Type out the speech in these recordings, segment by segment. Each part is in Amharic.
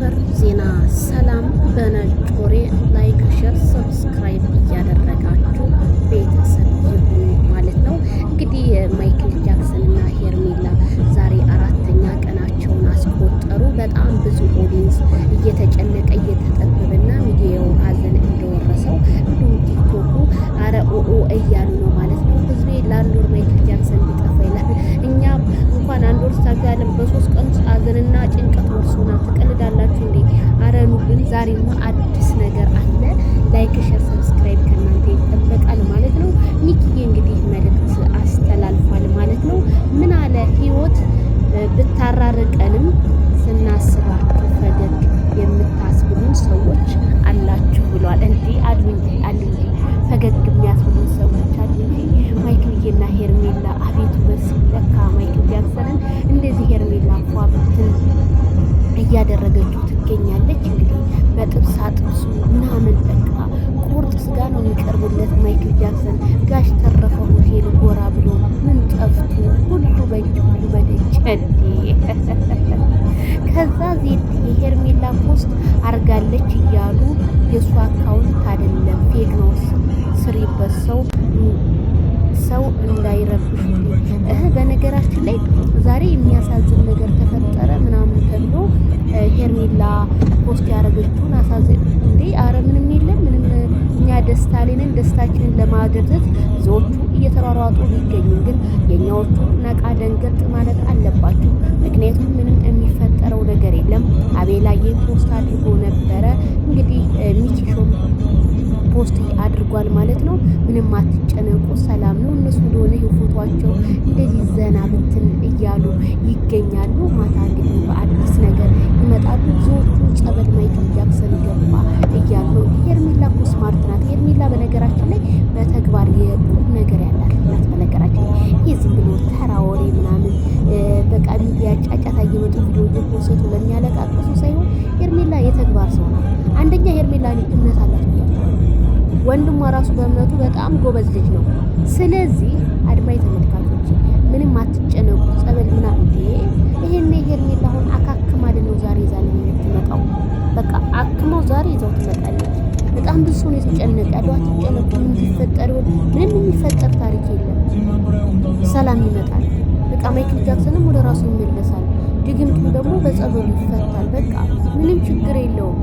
ሰበር ዜና። ሰላም በነጮሬ ላይክ፣ ሼር፣ ሰብስክራይብ እያደረጋችሁ ቤተሰብ ይሁኑ ማለት ነው። እንግዲህ ማይክል ጃክሰን እና ሄርሜላ ዛሬ አራተኛ ቀናቸውን አስቆጠሩ። በጣም ብዙ ኦዲየንስ እየተጨነቀ እየተጠበበና ሚዲያው ሀዘን እንደወረሰው እንዲሁም ቲክቶኩ አረ ኦኦ እያሉ ነው ማለት ነው። ህዝቤ ለአንድ ወር ማይክል ጃክሰን ቢጠፋ ይላል። እኛ እንኳን አንድ ወር ሳጋለም በ3 ቀን ውስጥ ሀዘንና ጭንቀት ወርሶናል። ትቀልዳላችሁ እንዴ? አረኑ ግን ዛሬማ አዲስ ነገር አለ። ላይክ፣ ሼር፣ ሰብስክራይብ ከእናንተ ይጠበቃል ማለት ነው። ኒኪዬ እንግዲህ መልእክት አስተላልፏል ማለት ነው። ምን አለ? ህይወት ብታራርቀንም ስናስባችሁ ፈገግ የምታስብሉን ሰዎች አላችሁ ብሏል። እንዲህ አሉ እንጂ ፈገግ የሚያስብሉን ሰዎች አሉ እንጂ ማይክልዬና ሄርሜላ አቤቱ በስ ለካ ማይክል ጃክሰንን እንደዚህ ሄርሜላ ፏብትን እያደረገችው ትገኛለች። እንግዲህ በጥብሳ ጥብሱ ምናምን በቃ ቁርጥ ስጋ ነው የሚቀርብለት ማይክል ጃክሰን። ጋሽ ተረፈ ሆቴል ጎራ ብሎ ምን ጠፍቶ ሁሉ በእጅ ሁሉ በደጅ ከዛ ዜድ የሄርሜላ ፖስት አርጋለች እያሉ የእሱ አካውንት አይደለም ፌክ ነው ስሪበት ሰው እንዳይረብሽ። በነገራችን ላይ ዛሬ የሚያሳዝን ነገር ተፈጠረ ምናምን ተብሎ ሄርሜላ ፖስት ያደረገችውን አሳዘን እንዴ? አረ ምንም የለም ምንም። እኛ ደስታ ላይ ነን። ደስታችንን ለማድረግ ብዙዎቹ እየተሯሯጡ ቢገኙ ግን የኛዎቹ ነቃ ደንገጥ ማለት አለባቸው። ምክንያቱም ምንም የሚፈጠረው ነገር የለም። አቤላዬ ፖስት አድርጎ ነበረ እንግዲህ ሚኪሾም ፖስት አድርጓል ማለት ነው። ምንም አትጨነቁ፣ ሰላም ነው። እነሱ እንደሆነ ፎቷቸው እንደዚህ ዘና ብትን እያሉ ይገኛሉ። ማታ እንግዲህ በአዲስ ነገር ይመጣሉ። ብዙዎቹ ጸበል ማይክል ጃክሰን ገባ እያሉ ሄርሜላ እኮ ስማርት ናት። ሄርሜላ በነገራችን ላይ በተግባር የቁም ነገር ያላት ናት። በነገራችን ላይ ይህ ዝም ብሎ ተራ ወሬ ምናምን በቃ ሚዲያ ጫጫታ እየመጡ ቪዲዮ እየፖስቱ ለሚያለቃቅሱ ሳይሆን ሄርሜላ የተግባር ሰው ናት። አንደኛ ሄርሜላ እምነት አላት ብያቸዋለሁ። ወንድሟ ራሱ በእምነቱ በጣም ጎበዝ ልጅ ነው። ስለዚህ አድማጭ ተመልካቾች ምንም አትጨነቁ። ጸበል ምናምን ይሄን ሄርሜላ አሁን አካክማልን ነው ዛሬ የምትመጣው። በቃ አክመው ዛሬ ይዘው ትመጣለች። በጣም ብዙ ሰው ነው የተጨነቀ ያለው። አትጨነቁ። ምን እንዲፈጠር ይሆን? ምንም የሚፈጠር ታሪክ የለም። ሰላም ይመጣል። በቃ ማይክል ጃክሰንም ወደ ራሱ ይመለሳል። ድግምቱ ደግሞ በጸበሉ ይፈታል። በቃ ምንም ችግር የለውም።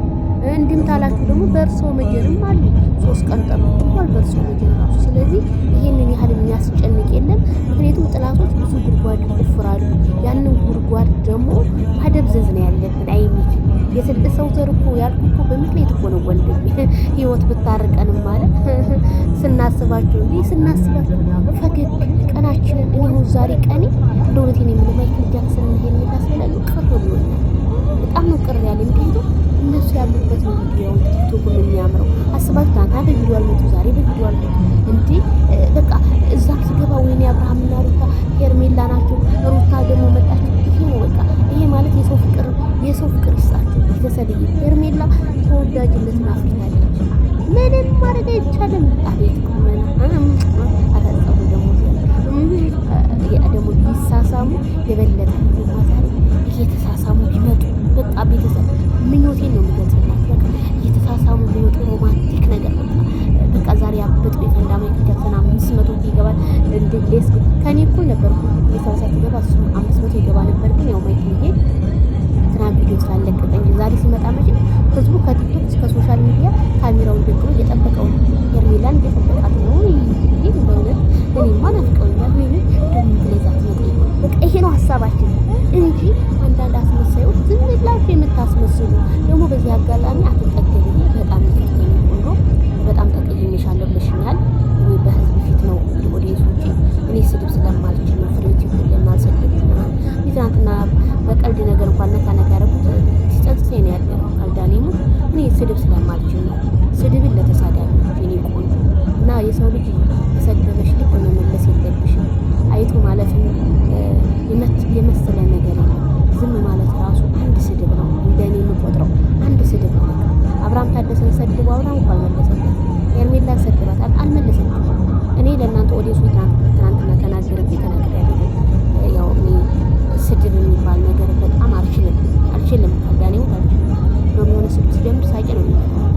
እንድምታላችሁ ደግሞ በእርሶ መጀርም አሉ 3 ቀን ጠብቋል በእርሶ መጀር ራሱ። ስለዚህ ይሄንን ያህል የሚያስጨንቅ የለም። ምክንያቱም ጥላቶች ብዙ ጉድጓድ ይቆፍራሉ። ያንን ጉድጓድ ደግሞ ማደብዘዝ ነው ያለብን። አይሚት የትልቅ ሰው ዘር እኮ ያልኩ እኮ በምክንያት እኮ ነው ወንድም። ህይወት ብታርቀንም ማለት ስናስባቸው እንዲህ ስናስባቸው ፈገግ ቀናችንን እኔ ዛሬ ቀኔ እንደውነቴን የምለው ማይክል ጃክሰን ይሄን ታስላሉ ቅር ብሎኛል። በጣም ነው ቅር ያለ። ምክንያቱም እነሱ ያሉበት ነው ቪዲዮ ቲክቶክ የሚያምረው አስባችሁ ታታ በቪዲዮ አልመጡ ዛሬ በቪዲዮ አልመጡ እንዴ? በቃ እዛም ስገባ ወይኔ አብርሃምና ሩታ ሄርሜላ ናቸው። ሩታ ደግሞ መጣች። ይሄ ነው በቃ ይሄ ማለት የሰው ፍቅር ይስጣችሁ ቤተሰብ። ሄርሜላ ተወዳጅነት ናፍቃለች። ምንም ማድረግ አይቻልም። አቤት ኮመና አታጣው ደግሞ ሊሳሳሙ የበለጠ ዛሬ እየተሳሳሙ ቢመጡ በቃ ቤተሰብ ምኞቴን ነው የምገልጽላችሁ። በቃ እየተሳሳሙ ቢመጡ ሮማንቲክ ነገር በቃ ዛሬ አበጥ የፈንዳ ማይክል ጃክሰን 500 ይገባል። እንደ ሌስ ከኔ እኩል ነበርኩ የሰውሳት ይገባ እሱ 500 ይገባ ነበር። ግን ያው ማይክልዬ ትናንት ቪዲዮ ስላለቀቀ እንጂ ዛሬ ሲመጣ መቼ ህዝቡ ከቲክቶክ እስከ ሶሻል ሚዲያ ካሜራውን ደግሮ እየጠበቀው ነው። ሄርሜላን እየጠበቃት ነው። ይህ በእውነት እኔማ ናፍቀውኛል። ወይ ደግሞ ግሌዛት መጠ በቃ ይሄ ነው ሀሳባችን እንጂ አንዳንድ አስመሳዮች ዝም ብላችሁ የምታስመስሉ ደግሞ በዚህ አጋጣሚ አትጠገብ። በጣም ይቅርተኝ ሆኖ በጣም ተቀይሜሻለሁ ብለሽኛል። እኔ በህዝብ ፊት ነው ኦዲየንሶቼ እኔ ስድብ ስለማልችል ነው ፍሬዎች ለማልሰደብ ምናምን ትናንትና በቀልድ ነገር እንኳን ነካ ያደረጉት ሲጸጽተኝ ነው ያደረው ካልዳኔሙ እኔ ስድብ ስለማልችል ነው። ስድብን ለተሳዳቢዎች እኔ ቆንጆ እና የሰው ልጅ የሰደበሽ ልክ መመለስ የለብሽም። አይቶ ማለፍን የመሰለ ነገር የለም። ዝም ማለት ራሱ አንድ ስድብ ነው። እንደኔ የምቆጥረው አንድ ስድብ ነው። አብርሃም ታደሰን ሰድበው አብርሃም እንኳን አልመለሰበት። ሄርሜላን ሰድባታል አልመለሰችም። እኔ ለእናንተ ኦዲየንሶች ትናንትና ተናግሬያለሁ። ያው እኔ ስድብ የሚባል ነገር በጣም አልችልም ካልዳኔ አልችልም። ስጀምር ሳቄ ነው የሚመጣው።